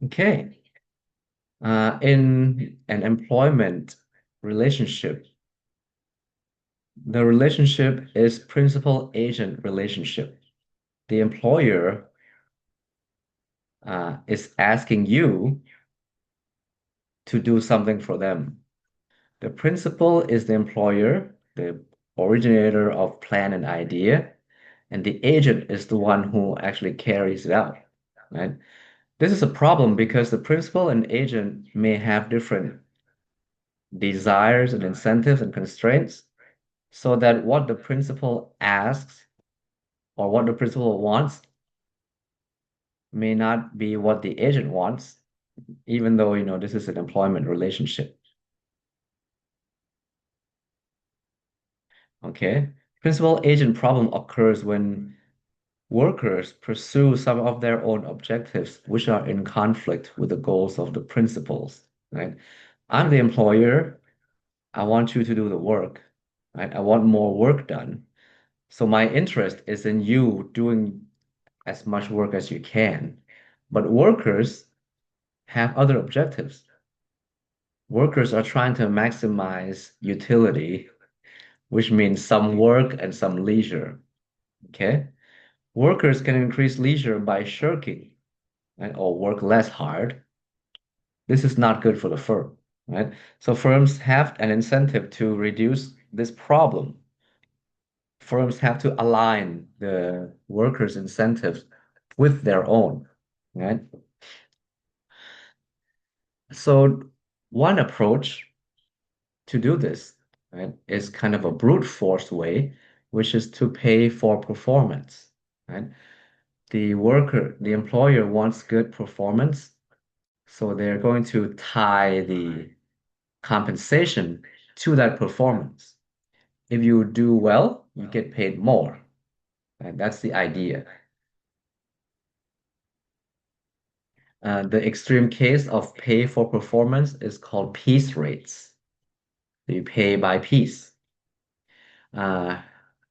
Okay. In an employment relationship, the relationship is principal-agent relationship. The employer is asking you to do something for them. The principal is the employer, the originator of plan and idea, and the agent is the one who actually carries it out, right? This is a problem because the principal and agent may have different desires and incentives and constraints, so that what the principal asks or what the principal wants may not be what the agent wants, even though, this is an employment relationship. Okay. Principal agent problem occurs when workers pursue some of their own objectives, which are in conflict with the goals of the principals, right? I'm the employer. I want you to do the work, right? I want more work done. So my interest is in you doing as much work as you can. But workers have other objectives. Workers are trying to maximize utility, which means some work and some leisure. Okay. Workers can increase leisure by shirking, right, or work less hard. This is not good for the firm, right? So firms have an incentive to reduce this problem. Firms have to align the workers' incentives with their own, right? So one approach to do this, right, is kind of a brute force way, which is to pay for performance, right? The employer wants good performance, so they're going to tie the compensation to that performance. If you do well, you get paid more. And that's the idea. The extreme case of pay for performance is called piece rates. You pay by piece. Uh,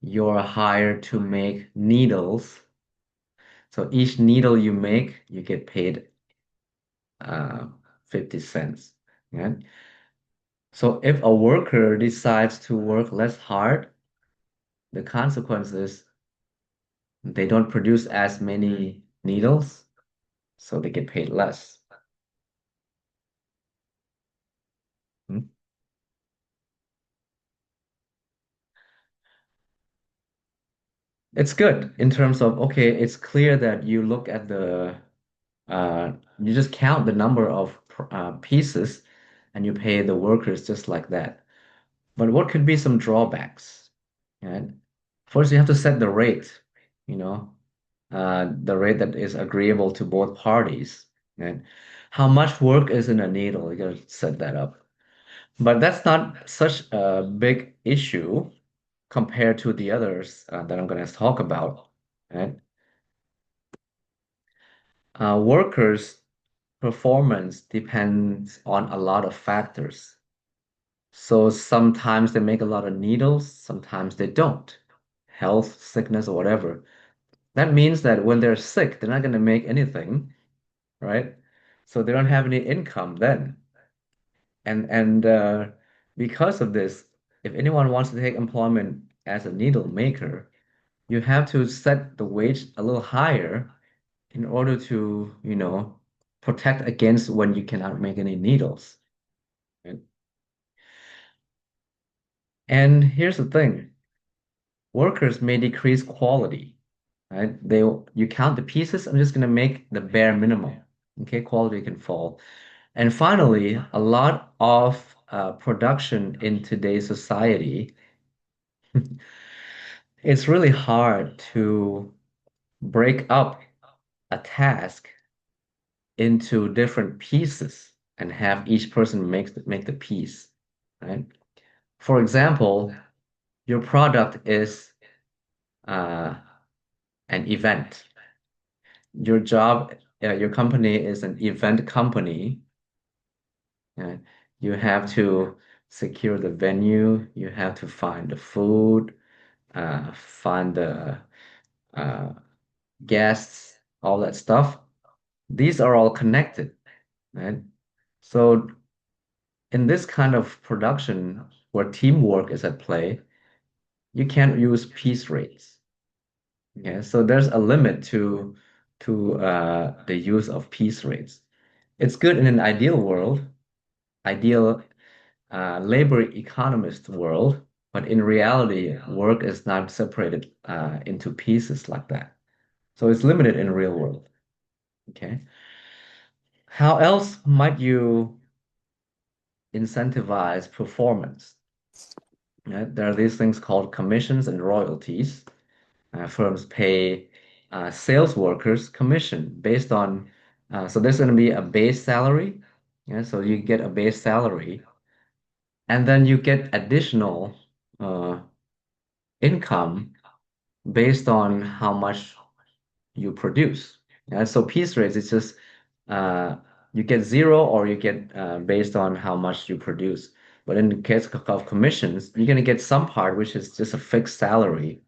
you're hired to make needles. So each needle you make, you get paid uh, 50 cents. Yeah? So if a worker decides to work less hard, the consequence is they don't produce as many needles, so they get paid less. Hmm? It's good in terms of, okay, it's clear that you look at you just count the number of pieces and you pay the workers just like that. But what could be some drawbacks? Right? First, you have to set the rate, you know, the rate that is agreeable to both parties. And how much work is in a needle? You gotta set that up. But that's not such a big issue compared to the others that I'm going to talk about. Right? Workers' performance depends on a lot of factors. So sometimes they make a lot of needles, sometimes they don't. Health, sickness, or whatever. That means that when they're sick, they're not going to make anything, right? So they don't have any income then. And because of this, if anyone wants to take employment as a needle maker, you have to set the wage a little higher in order to, protect against when you cannot make any needles. Right? And here's the thing, workers may decrease quality, right? You count the pieces, I'm just gonna make the bare minimum. Okay, quality can fall. And finally, a lot of production in today's society, it's really hard to break up a task into different pieces and have each person make the piece, right? For example, your product is uh, an event. Your company is an event company. Uh, you have to secure the venue. You have to find the food, find the uh, guests, all that stuff. These are all connected. right? So in this kind of production where teamwork is at play, you can't use piece rates. Okay, so there's a limit to the use of piece rates. It's good in an ideal world, ideal labor economist world, but in reality, work is not separated into pieces like that. So it's limited in real world. Okay. How else might you incentivize performance? Right? There are these things called commissions and royalties. Firms pay sales workers commission based on, so there's going to be a base salary. Yeah, so you get a base salary, and then you get additional uh, income based on how much you produce. Yeah, so piece rates, it's just uh, you get zero or you get based on how much you produce. But in the case of commissions, you're going to get some part, which is just a fixed salary.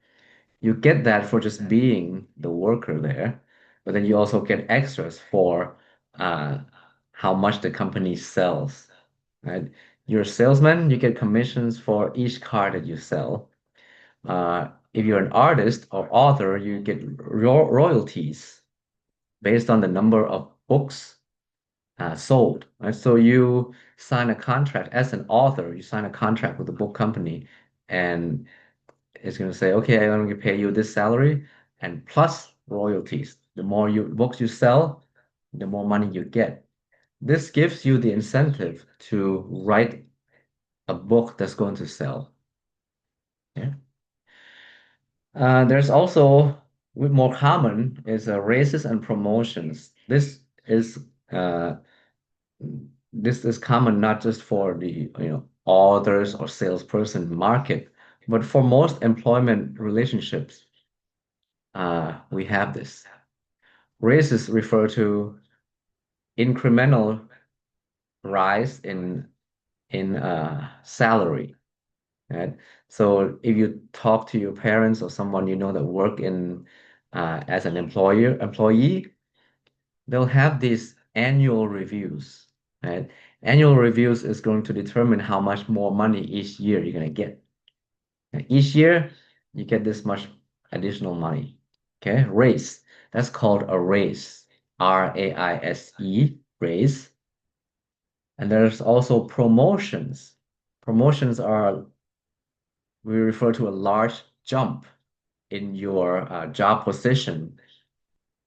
You get that for just being the worker there, but then you also get extras for uh, how much the company sells, right? You're a salesman, you get commissions for each car that you sell. If you're an artist or author, you get royalties based on the number of books sold, right? So you sign a contract as an author, you sign a contract with the book company, and it's going to say, okay, I'm going to pay you this salary and plus royalties. The more books you sell, the more money you get. This gives you the incentive to write a book that's going to sell. Yeah. There's also more common is raises and promotions. Uh, this is common not just for the authors or salesperson market, but for most employment relationships. We have this. Raises refer to incremental rise in salary, right? So if you talk to your parents or someone you know that work in as an employee, they'll have these annual reviews, right? Annual reviews is going to determine how much more money each year you're going to get. And each year you get this much additional money. Okay, raise. That's called a raise. RAISE, raise. And there's also promotions. Promotions are, we refer to a large jump in your job position,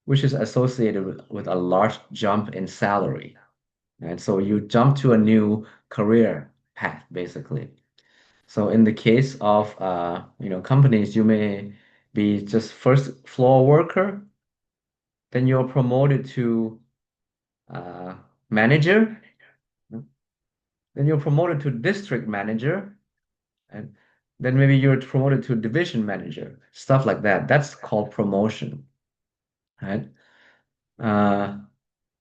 which is associated with a large jump in salary. And so you jump to a new career path, basically. So in the case of companies, you may be just first floor worker, then you're promoted to uh, manager, then you're promoted to district manager, and then maybe you're promoted to division manager, stuff like that. That's called promotion, right? Uh,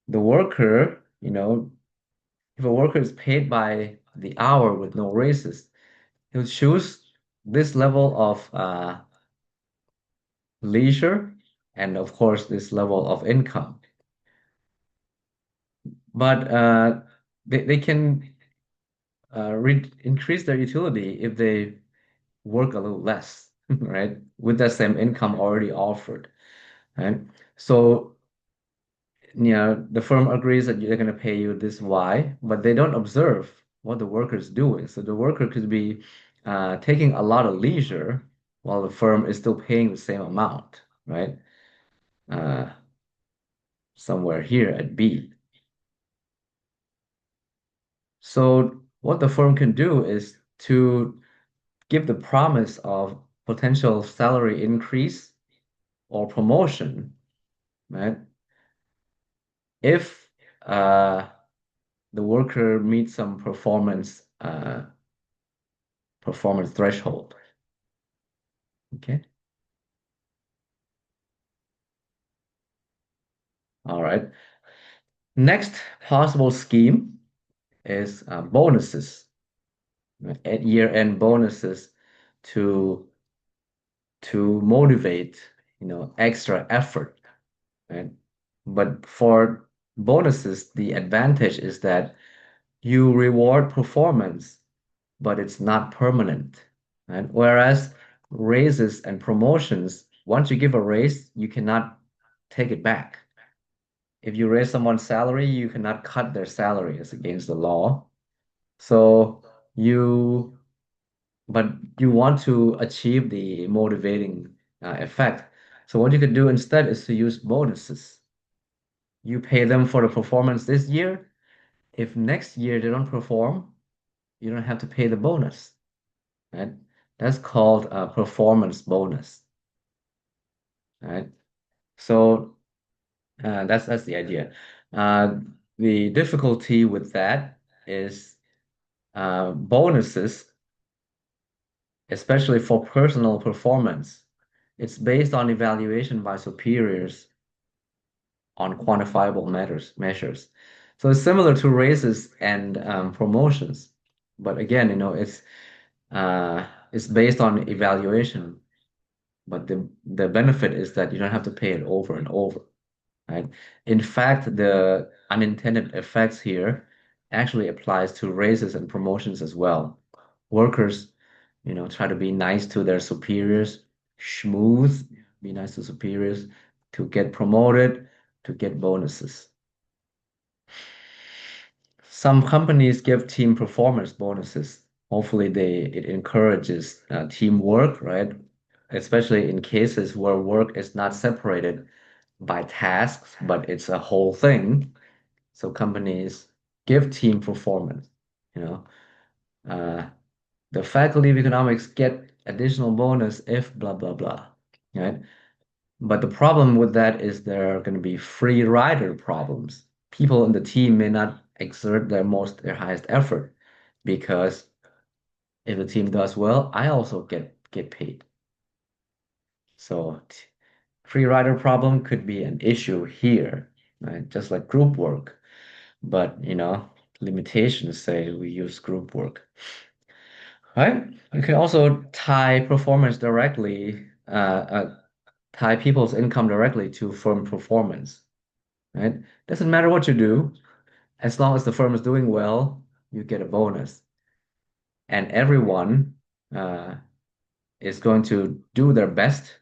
the worker, if a worker is paid by the hour with no raises, he'll choose this level of leisure and, of course, this level of income. But they can re increase their utility if they work a little less, right? With the same income already offered, right? So, the firm agrees that they're going to pay you this Y, but they don't observe what the worker is doing. So the worker could be taking a lot of leisure while the firm is still paying the same amount, right? Uh, Somewhere here at B. So what the firm can do is to give the promise of potential salary increase or promotion, right? If the worker meets some performance threshold. Okay. All right. Next possible scheme is bonuses, at year-end bonuses to motivate, extra effort, right? But for Bonuses, the advantage is that you reward performance, but it's not permanent, right? Whereas raises and promotions, once you give a raise, you cannot take it back. If you raise someone's salary, you cannot cut their salary. It's against the law. So you, but you want to achieve the motivating effect. So what you could do instead is to use bonuses. You pay them for the performance this year. If next year they don't perform, you don't have to pay the bonus, right? That's called a performance bonus, right? So that's the idea. Uh, the difficulty with that is bonuses, especially for personal performance. It's based on evaluation by superiors on quantifiable measures. So it's similar to raises and promotions, but again, it's based on evaluation. But the benefit is that you don't have to pay it over and over, right? In fact, the unintended effects here actually applies to raises and promotions as well. Workers, try to be nice to their superiors, schmooze, be nice to superiors to get promoted, to get bonuses. Some companies give team performance bonuses. Hopefully, it encourages teamwork, right? Especially in cases where work is not separated by tasks, but it's a whole thing. So companies give team performance. You know, uh, the faculty of economics get additional bonus if blah blah blah, right? But the problem with that is there are going to be free rider problems. People in the team may not exert their highest effort because if the team does well, I also get paid. So free rider problem could be an issue here, right? Just like group work. But limitations say we use group work, right? You can also tie performance directly, tie people's income directly to firm performance, right? Doesn't matter what you do, as long as the firm is doing well, you get a bonus. And everyone uh, is going to do their best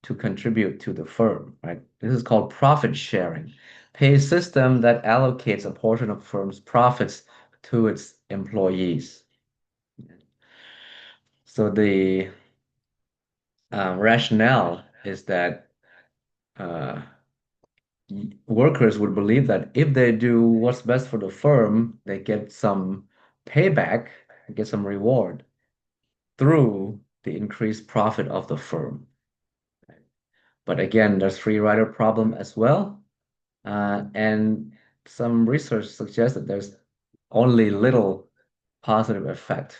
to contribute to the firm, right? This is called profit sharing, pay system that allocates a portion of firm's profits to its employees. So the rationale is that uh, workers would believe that if they do what's best for the firm, they get some payback, get some reward through the increased profit of the firm. But again, there's free rider problem as well. And some research suggests that there's only little positive effect.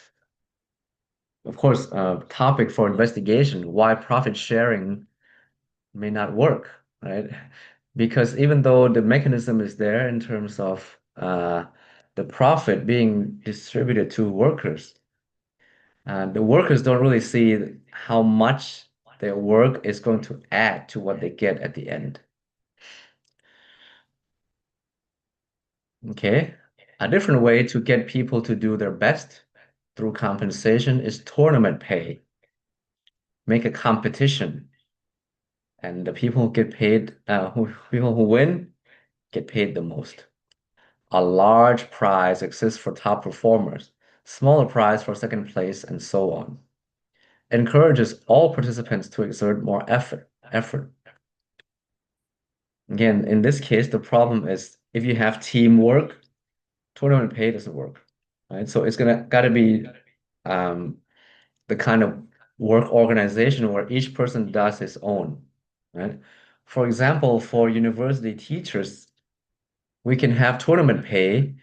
Of course, topic for investigation, why profit sharing may not work, right? Because even though the mechanism is there in terms of the profit being distributed to workers, the workers don't really see how much their work is going to add to what they get at the end. Okay. A different way to get people to do their best through compensation is tournament pay. Make a competition, and the people who get paid, people who win, get paid the most. A large prize exists for top performers, smaller prize for second place, and so on. Encourages all participants to exert more effort. Again, in this case, the problem is if you have teamwork, tournament pay doesn't work, right? So it's gonna gotta be um, the kind of work organization where each person does his own, right? For example, for university teachers, we can have tournament pay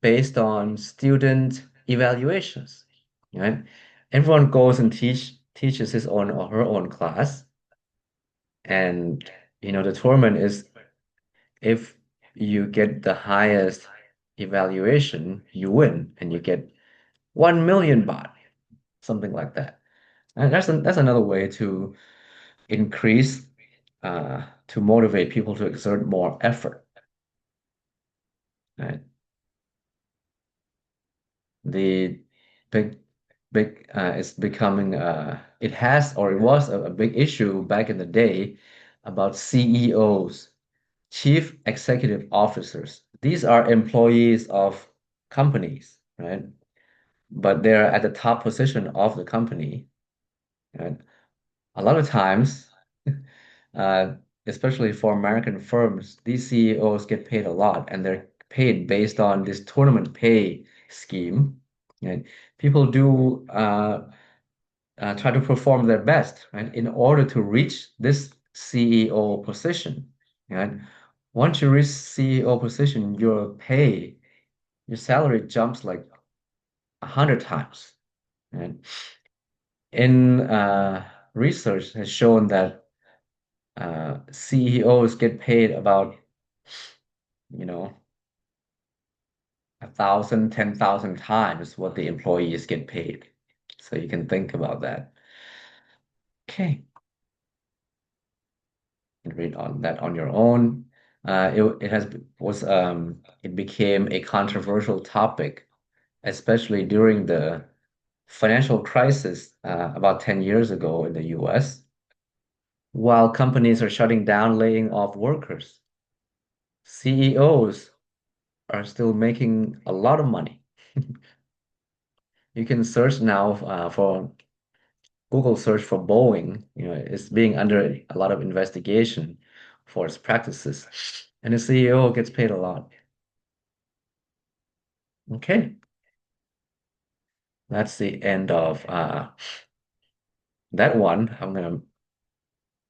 based on student evaluations, right? Everyone goes and teaches his own or her own class, and the tournament is if you get the highest evaluation, you win, and you get 1 million baht, something like that. And that's another way to increase to motivate people to exert more effort. right? The big, it's becoming, it has or it was a big issue back in the day about CEOs, Chief Executive Officers. These are employees of companies, right? But they're at the top position of the company, right? A lot of times, uh, especially for American firms, these CEOs get paid a lot, and they're paid based on this tournament pay scheme. And people do try to perform their best, right, in order to reach this CEO position. Right? Once you reach CEO position, your pay, your salary jumps like 100 times. And in research has shown that CEOs get paid about, you know, 1,000, 10,000 times what the employees get paid. So you can think about that. Okay, you can read on that on your own. It became a controversial topic, especially during the financial crisis about 10 years ago in the US, while companies are shutting down, laying off workers. CEOs are still making a lot of money. You can search now for Google search for Boeing. It's being under a lot of investigation for its practices, and the CEO gets paid a lot. Okay, that's the end of that one. I'm gonna